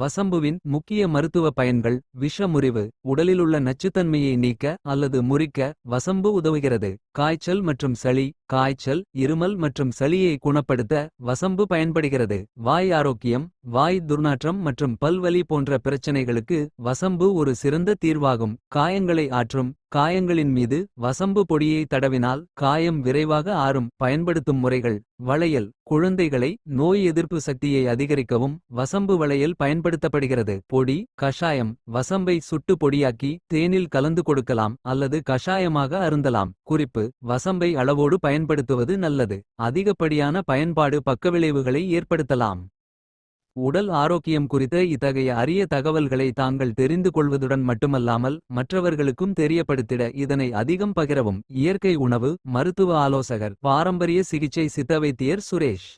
வசம்புவின் முக்கிய மருத்துவ பயன்கள். விஷ முறிவு உடலிலுள்ள நச்சுத்தன்மையை நீக்க அல்லது முறிக்க வசம்பு உதவுகிறது. காய்ச்சல் மற்றும் சளி காய்ச்சல் இருமல் மற்றும் சளியை குணப்படுத்த வசம்பு பயன்படுகிறது. வாய் ஆரோக்கியம் வாய் துர்நாற்றம் மற்றும் பல்வலி போன்ற பிரச்சனைகளுக்கு வசம்பு ஒரு சிறந்த தீர்வாகும். காயங்களை ஆற்றும் காயங்களின் மீது வசம்பு பொடியை தடவினால் காயம் விரைவாக ஆறும். பயன்படுத்தும் முறைகள் வளையல் குழந்தைகளை நோய் எதிர்ப்பு சக்தியை அதிகரிக்கவும் வசம்பு வளையல் பயன்படுத்தப்படுகிறது. பொடி கஷாயம் வசம்பை சுட்டு பொடியாக்கி தேனில் கலந்து கொடுக்கலாம் அல்லது கஷாயமாக அருந்தலாம். குறிப்பு வசம்பை அளவோடு பயன்படுத்துவது நல்லது. அதிகப்படியான பயன்பாடு பக்கவிளைவுகளை ஏற்படுத்தலாம். உடல் ஆரோக்கியம் குறித்த இத்தகைய அரிய தகவல்களை தாங்கள் தெரிந்து கொள்வதுடன் மட்டுமல்லாமல் மற்றவர்களுக்கும் தெரியப்படுத்திட இதனை அதிகம் பகிரவும். இயற்கை உணவு மருத்துவ ஆலோசகர் பாரம்பரிய சிகிச்சை சித்த வைத்தியர் சுரேஷ்.